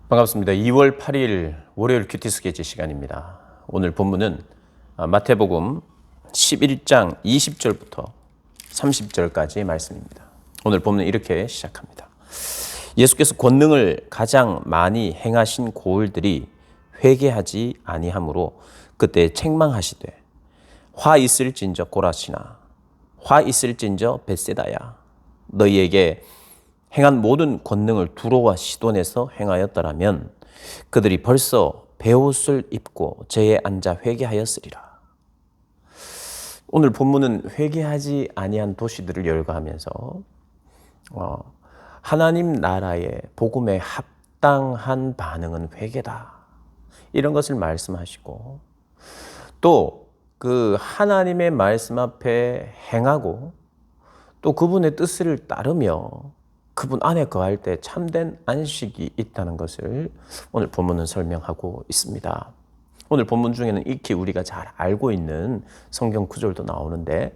반갑습니다. 2월 8일 월요일 큐티 스케치 시간입니다. 오늘 본문은 마태복음 11장 20절부터 30절까지의 말씀입니다. 오늘 본문은 이렇게 시작합니다. 예수께서 권능을 가장 많이 행하신 고을들이 회개하지 아니하므로 그때 책망하시되 화 있을진저 고라시나 화 있을진저 벳세다야 너희에게 행한 모든 권능을 두로와 시돈에서 행하였더라면 그들이 벌써 베옷을 입고 제에 앉아 회개하였으리라. 오늘 본문은 회개하지 아니한 도시들을 열거하면서 하나님 나라의 복음에 합당한 반응은 회개다, 이런 것을 말씀하시고, 또 그 하나님의 말씀 앞에 행하고 또 그분의 뜻을 따르며 그분 안에 거할 때 참된 안식이 있다는 것을 오늘 본문은 설명하고 있습니다. 오늘 본문 중에는 익히 우리가 잘 알고 있는 성경 구절도 나오는데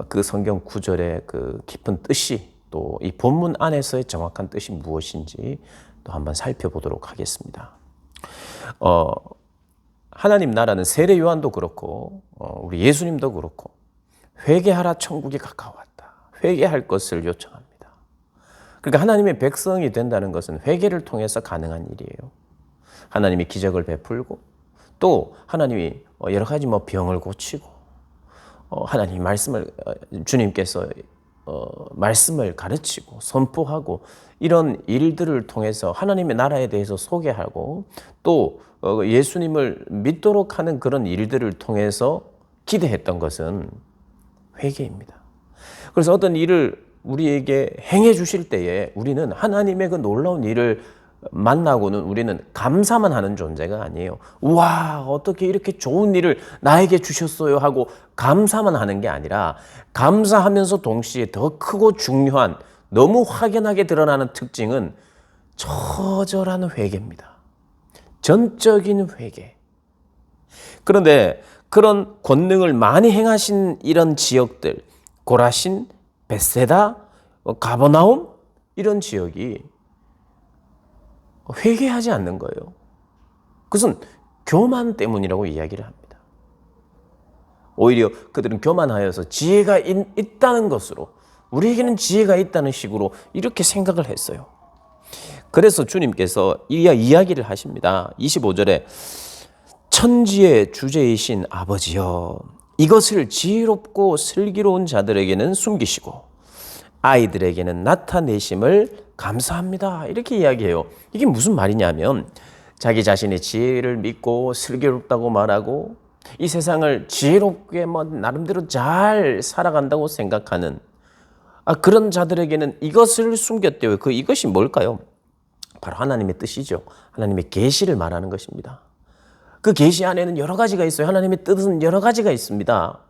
그 성경 구절의 그 깊은 뜻이, 또 이 본문 안에서의 정확한 뜻이 무엇인지 또 한번 살펴보도록 하겠습니다. 하나님 나라는 세례 요한도 그렇고 우리 예수님도 그렇고 회개하라, 천국이 가까웠다, 회개할 것을 요청합니다. 그러니까 하나님의 백성이 된다는 것은 회개를 통해서 가능한 일이에요. 하나님이 기적을 베풀고 또 하나님이 여러 가지 병을 고치고 하나님 말씀을 주님께서 말씀을 가르치고 선포하고 이런 일들을 통해서 하나님의 나라에 대해서 소개하고 또 예수님을 믿도록 하는 그런 일들을 통해서 기대했던 것은 회개입니다. 그래서 어떤 일을 우리에게 행해 주실 때에 우리는 하나님의 그 놀라운 일을 만나고는 우리는 감사만 하는 존재가 아니에요. 와, 어떻게 이렇게 좋은 일을 나에게 주셨어요 하고 감사만 하는 게 아니라, 감사하면서 동시에 더 크고 중요한, 너무 확연하게 드러나는 특징은 처절한 회개입니다. 전적인 회개. 그런데 그런 권능을 많이 행하신 이런 지역들, 고라신, 벳세다, 가버나움, 이런 지역이 회개하지 않는 거예요. 그것은 교만 때문이라고 이야기를 합니다. 오히려 그들은 교만하여서 지혜가 있다는 것으로, 우리에게는 지혜가 있다는 식으로 이렇게 생각을 했어요. 그래서 주님께서 이야기를 하십니다. 25절에 천지의 주제이신 아버지여, 이것을 지혜롭고 슬기로운 자들에게는 숨기시고 아이들에게는 나타내심을 감사합니다, 이렇게 이야기해요. 이게 무슨 말이냐면, 자기 자신의 지혜를 믿고 슬기롭다고 말하고 이 세상을 지혜롭게 나름대로 잘 살아간다고 생각하는 그런 자들에게는 이것을 숨겼대요. 이것이 뭘까요? 바로 하나님의 뜻이죠. 하나님의 계시를 말하는 것입니다. 그 계시 안에는 여러 가지가 있어요. 하나님의 뜻은 여러 가지가 있습니다.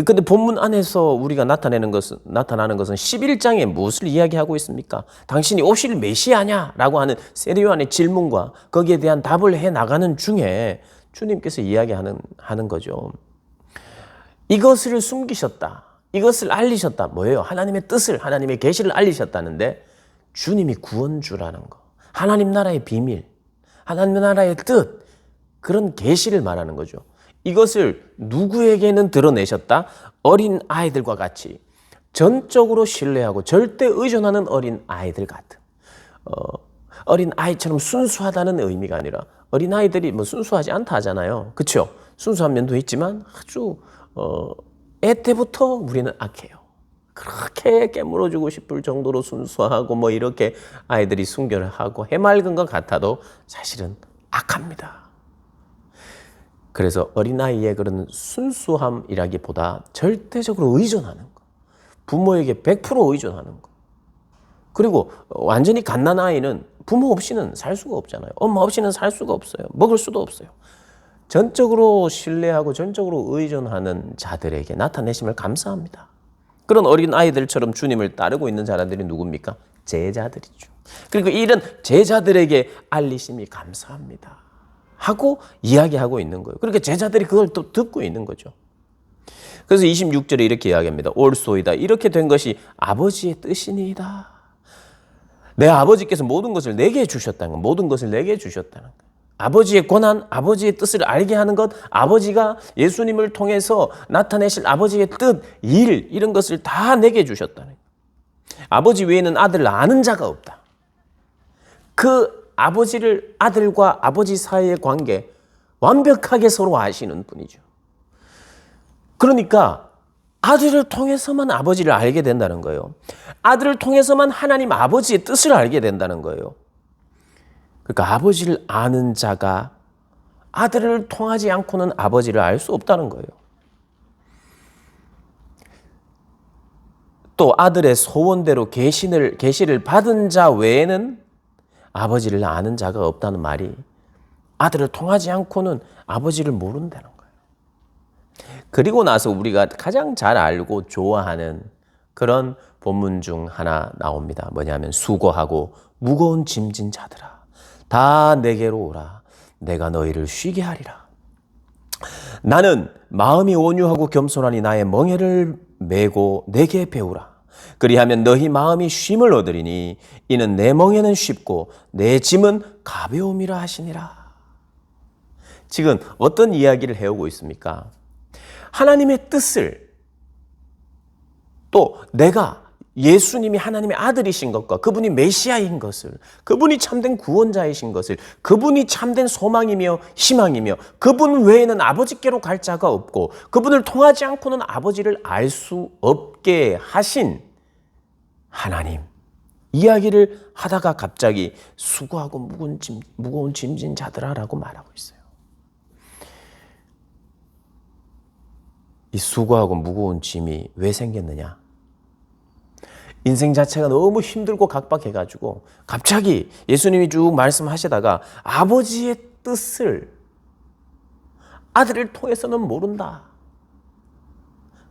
근데 본문 안에서 우리가 나타나는 것은 11장에 무엇을 이야기하고 있습니까? 당신이 오실 메시아냐? 라고 하는 세례 요한의 질문과 거기에 대한 답을 해 나가는 중에 주님께서 이야기하는 거죠. 이것을 숨기셨다, 이것을 알리셨다. 뭐예요? 하나님의 뜻을, 하나님의 계시를 알리셨다는데, 주님이 구원주라는 거, 하나님 나라의 비밀, 하나님 나라의 뜻, 그런 계시를 말하는 거죠. 이것을 누구에게는 드러내셨다? 어린 아이들과 같이 전적으로 신뢰하고 절대 의존하는 어린 아이들 같은, 어린 아이처럼 순수하다는 의미가 아니라, 어린 아이들이 순수하지 않다 하잖아요. 그렇죠? 순수한 면도 있지만 아주 애 때부터 우리는 악해요. 그렇게 깨물어주고 싶을 정도로 순수하고 이렇게 아이들이 순결을 하고 해맑은 것 같아도 사실은 악합니다. 그래서 어린아이의 그런 순수함이라기보다 절대적으로 의존하는 거, 부모에게 100% 의존하는 거. 그리고 완전히 갓난아이는 부모 없이는 살 수가 없잖아요. 엄마 없이는 살 수가 없어요. 먹을 수도 없어요. 전적으로 신뢰하고 전적으로 의존하는 자들에게 나타내심을 감사합니다. 그런 어린아이들처럼 주님을 따르고 있는 사람들이 누굽니까? 제자들이죠. 그리고 이런 제자들에게 알리심이 감사합니다 하고 이야기하고 있는 거예요. 그러니까 제자들이 그걸 또 듣고 있는 거죠. 그래서 26절에 이렇게 이야기합니다. 옳소이다. 이렇게 된 것이 아버지의 뜻이니이다. 내 아버지께서 모든 것을 내게 주셨다는 것, 모든 것을 내게 주셨다는 것. 아버지의 권한, 아버지의 뜻을 알게 하는 것, 아버지가 예수님을 통해서 나타내실 아버지의 뜻, 일, 이런 것을 다 내게 주셨다는 것. 아버지 외에는 아들을 아는 자가 없다. 그 아버지를, 아들과 아버지 사이의 관계 완벽하게 서로 아시는 분이죠. 그러니까 아들을 통해서만 아버지를 알게 된다는 거예요. 아들을 통해서만 하나님 아버지의 뜻을 알게 된다는 거예요. 그러니까 아버지를 아는 자가 아들을 통하지 않고는 아버지를 알 수 없다는 거예요. 또 아들의 소원대로 계시를 받은 자 외에는 아버지를 아는 자가 없다는 말이 아들을 통하지 않고는 아버지를 모른다는 거예요. 그리고 나서 우리가 가장 잘 알고 좋아하는 그런 본문 중 하나 나옵니다. 뭐냐면 수고하고 무거운 짐진 자들아 다 내게로 오라. 내가 너희를 쉬게 하리라. 나는 마음이 온유하고 겸손하니 나의 멍에를 메고 내게 배우라. 그리하면 너희 마음이 쉼을 얻으리니 이는 내 멍에는 쉽고 내 짐은 가벼움이라 하시니라. 지금 어떤 이야기를 해오고 있습니까? 하나님의 뜻을 또 내가 예수님이 하나님의 아들이신 것과 그분이 메시아인 것을, 그분이 참된 구원자이신 것을, 그분이 참된 소망이며 희망이며 그분 외에는 아버지께로 갈 자가 없고 그분을 통하지 않고는 아버지를 알 수 없게 하신 하나님 이야기를 하다가 갑자기 수고하고 무거운 짐진 자들아라고 말하고 있어요. 이 수고하고 무거운 짐이 왜 생겼느냐? 인생 자체가 너무 힘들고 각박해가지고 갑자기 예수님이 쭉 말씀하시다가 아버지의 뜻을 아들을 통해서는 모른다.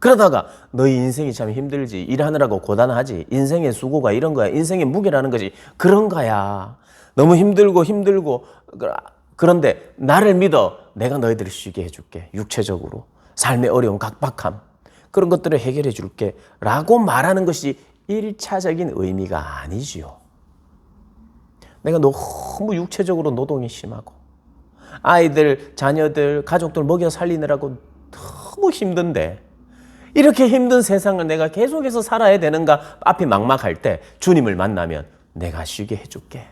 그러다가 너희 인생이 참 힘들지, 일하느라고 고단하지, 인생의 수고가 이런 거야, 인생의 무게라는 것이 그런 거야. 너무 힘들고 그런데 나를 믿어. 내가 너희들을 쉬게 해줄게. 육체적으로 삶의 어려움, 각박함 그런 것들을 해결해 줄게 라고 말하는 것이 1차적인 의미가 아니지요. 내가 너무 육체적으로 노동이 심하고 아이들, 자녀들, 가족들 먹여 살리느라고 너무 힘든데 이렇게 힘든 세상을 내가 계속해서 살아야 되는가 앞이 막막할 때 주님을 만나면 내가 쉬게 해줄게.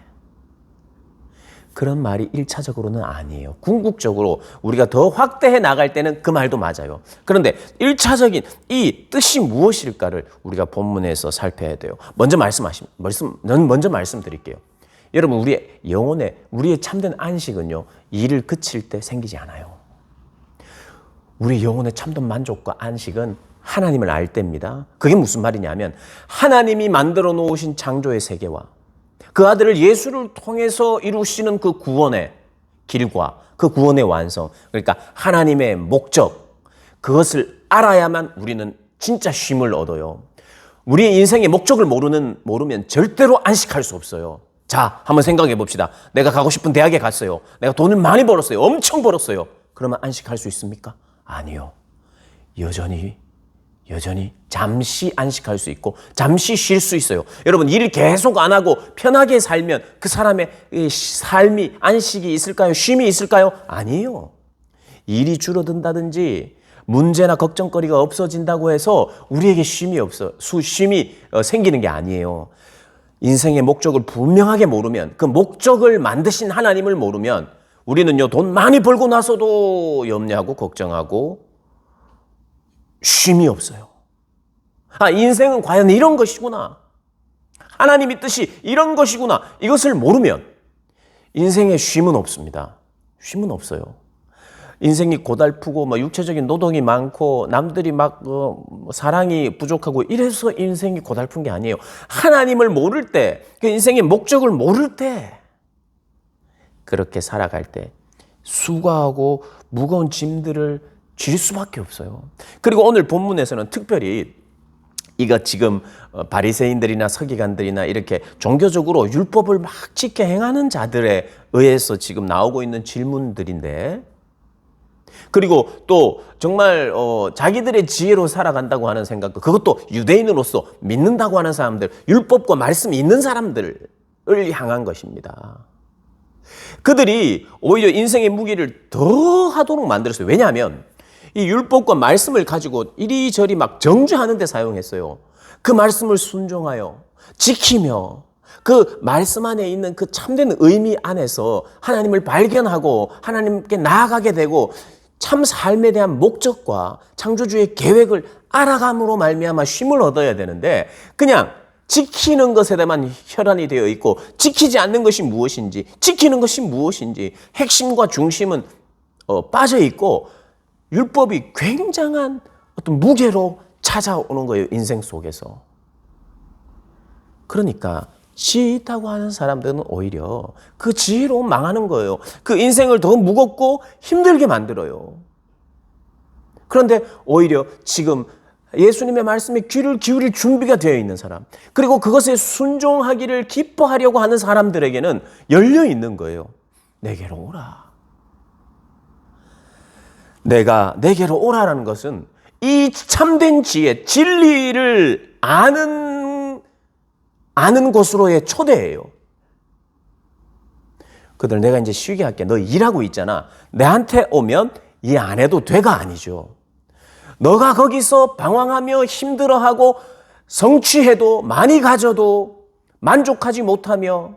그런 말이 1차적으로는 아니에요. 궁극적으로 우리가 더 확대해 나갈 때는 그 말도 맞아요. 그런데 1차적인 이 뜻이 무엇일까를 우리가 본문에서 살펴야 돼요. 먼저 말씀드릴게요. 여러분, 우리의 참된 안식은요, 일을 그칠 때 생기지 않아요. 우리 영혼의 참된 만족과 안식은 하나님을 알 때입니다. 그게 무슨 말이냐면 하나님이 만들어 놓으신 창조의 세계와 그 아들을 예수를 통해서 이루시는 그 구원의 길과 그 구원의 완성, 그러니까 하나님의 목적, 그것을 알아야만 우리는 진짜 쉼을 얻어요. 우리의 인생의 목적을 모르면 절대로 안식할 수 없어요. 자, 한번 생각해 봅시다. 내가 가고 싶은 대학에 갔어요. 내가 돈을 많이 벌었어요. 엄청 벌었어요. 그러면 안식할 수 있습니까? 아니요. 여전히 잠시 안식할 수 있고 잠시 쉴 수 있어요. 여러분, 일 계속 안 하고 편하게 살면 그 사람의 삶이 안식이 있을까요? 쉼이 있을까요? 아니에요. 일이 줄어든다든지 문제나 걱정거리가 없어진다고 해서 우리에게 쉼이 생기는 게 아니에요. 인생의 목적을 분명하게 모르면, 그 목적을 만드신 하나님을 모르면 우리는요, 돈 많이 벌고 나서도 염려하고 걱정하고 쉼이 없어요. 인생은 과연 이런 것이구나. 하나님의 뜻이 이런 것이구나. 이것을 모르면 인생에 쉼은 없습니다. 쉼은 없어요. 인생이 고달프고 육체적인 노동이 많고 남들이 사랑이 부족하고 이래서 인생이 고달픈 게 아니에요. 하나님을 모를 때, 그 인생의 목적을 모를 때, 그렇게 살아갈 때 수고하고 무거운 짐들을 질 수밖에 없어요. 그리고 오늘 본문에서는 특별히 이거 지금 바리새인들이나 서기관들이나 이렇게 종교적으로 율법을 막 지켜 행하는 자들에 의해서 지금 나오고 있는 질문들인데, 그리고 또 정말 자기들의 지혜로 살아간다고 하는 생각도, 그것도 유대인으로서 믿는다고 하는 사람들, 율법과 말씀이 있는 사람들, 향한 것입니다. 그들이 오히려 인생의 무게를 더 하도록 만들었어요. 왜냐하면 이 율법과 말씀을 가지고 이리저리 막 정죄하는 데 사용했어요. 그 말씀을 순종하여 지키며 그 말씀 안에 있는 그 참된 의미 안에서 하나님을 발견하고 하나님께 나아가게 되고 참 삶에 대한 목적과 창조주의 계획을 알아감으로 말미암아 쉼을 얻어야 되는데 그냥 지키는 것에만 혈안이 되어 있고 지키지 않는 것이 무엇인지 지키는 것이 무엇인지 핵심과 중심은 빠져 있고 율법이 굉장한 어떤 무게로 찾아오는 거예요. 인생 속에서. 그러니까 지혜 있다고 하는 사람들은 오히려 그 지혜로 망하는 거예요. 그 인생을 더 무겁고 힘들게 만들어요. 그런데 오히려 지금 예수님의 말씀에 귀를 기울일 준비가 되어 있는 사람, 그리고 그것에 순종하기를 기뻐하려고 하는 사람들에게는 열려 있는 거예요. 내게로 오라. 내가 내게로 오라라는 것은 이 참된 지혜, 진리를 아는 곳으로의 초대예요. 그들 내가 이제 쉬게 할게. 너 일하고 있잖아. 내한테 오면 일 안 해도 돼가 아니죠. 너가 거기서 방황하며 힘들어하고 성취해도 많이 가져도 만족하지 못하며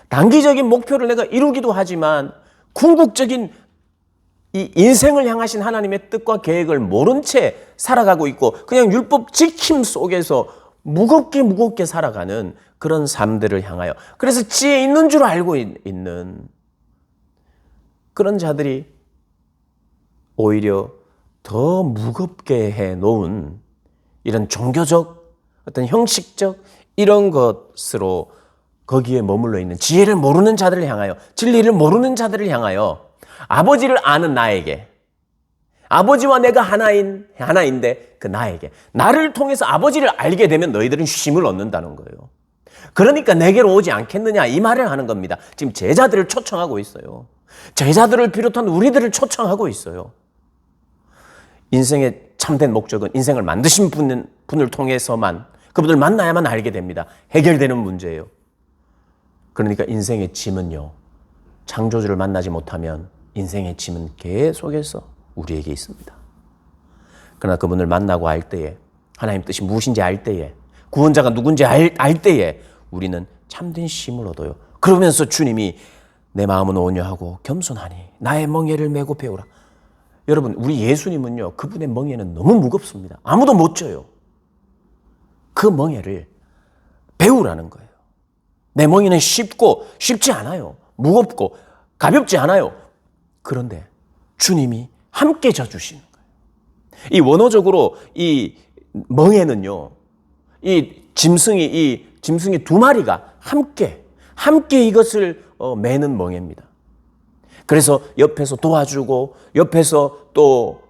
단기적인 목표를 내가 이루기도 하지만 궁극적인 이 인생을 향하신 하나님의 뜻과 계획을 모른 채 살아가고 있고 그냥 율법 지킴 속에서 무겁게 살아가는 그런 삶들을 향하여, 그래서 지혜 있는 줄 알고 있는 그런 자들이 오히려 더 무겁게 해놓은 이런 종교적 어떤 형식적 이런 것으로 거기에 머물러 있는 지혜를 모르는 자들을 향하여, 진리를 모르는 자들을 향하여 아버지를 아는 나에게, 아버지와 내가 하나인데 그 나에게, 나를 통해서 아버지를 알게 되면 너희들은 쉼을 얻는다는 거예요. 그러니까 내게로 오지 않겠느냐 이 말을 하는 겁니다. 지금 제자들을 초청하고 있어요. 제자들을 비롯한 우리들을 초청하고 있어요. 인생의 참된 목적은 인생을 만드신 분을 통해서만, 그분을 만나야만 알게 됩니다. 해결되는 문제예요. 그러니까 인생의 짐은요, 창조주를 만나지 못하면 인생의 짐은 계속해서 우리에게 있습니다. 그러나 그분을 만나고 알 때에, 하나님 뜻이 무엇인지 알 때에, 구원자가 누군지 알 때에 우리는 참된 쉼을 얻어요. 그러면서 주님이 내 마음은 온유하고 겸손하니 나의 멍에를 메고 배우라. 여러분, 우리 예수님은요, 그분의 멍에는 너무 무겁습니다. 아무도 못 져요. 그 멍에를 배우라는 거예요. 내 멍에는 쉽지 않아요. 무겁고 가볍지 않아요. 그런데 주님이 함께 져주시는 거예요. 이 원어적으로 이 멍에는요, 이 짐승이 두 마리가 함께 이것을 매는 멍에입니다. 그래서 옆에서 도와주고 옆에서 또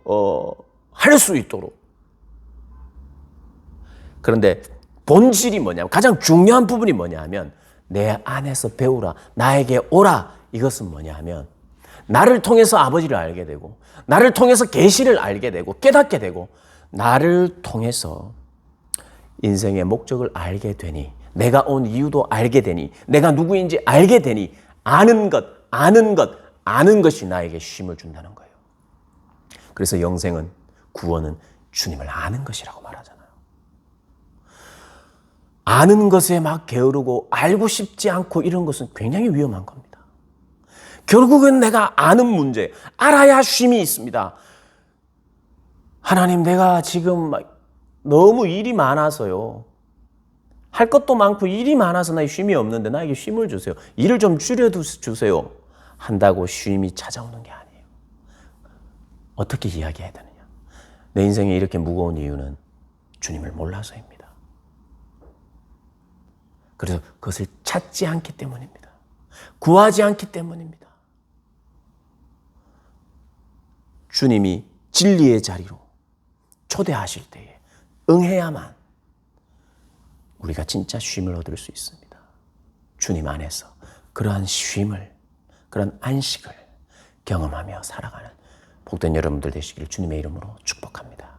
할 수 있도록. 그런데 본질이 뭐냐면, 가장 중요한 부분이 뭐냐 하면 내 안에서 배우라, 나에게 오라. 이것은 뭐냐 하면 나를 통해서 아버지를 알게 되고 나를 통해서 계시를 알게 되고 깨닫게 되고 나를 통해서 인생의 목적을 알게 되니, 내가 온 이유도 알게 되니, 내가 누구인지 알게 되니, 아는 것이 나에게 쉼을 준다는 거예요. 그래서 영생은, 구원은 주님을 아는 것이라고 말하잖아요. 아는 것에 막 게으르고 알고 싶지 않고 이런 것은 굉장히 위험한 겁니다. 결국은 내가 아는 문제, 알아야 쉼이 있습니다. 하나님, 내가 지금 너무 일이 많아서요. 할 것도 많고 일이 많아서 나에게 쉼이 없는데 나에게 쉼을 주세요. 일을 좀 줄여주세요. 한다고 쉼이 찾아오는 게 아니에요. 어떻게 이야기해야 되느냐? 내 인생이 이렇게 무거운 이유는 주님을 몰라서입니다. 그래서 그것을 찾지 않기 때문입니다. 구하지 않기 때문입니다. 주님이 진리의 자리로 초대하실 때에 응해야만 우리가 진짜 쉼을 얻을 수 있습니다. 주님 안에서 그러한 쉼을, 그런 안식을 경험하며 살아가는 복된 여러분들 되시기를 주님의 이름으로 축복합니다.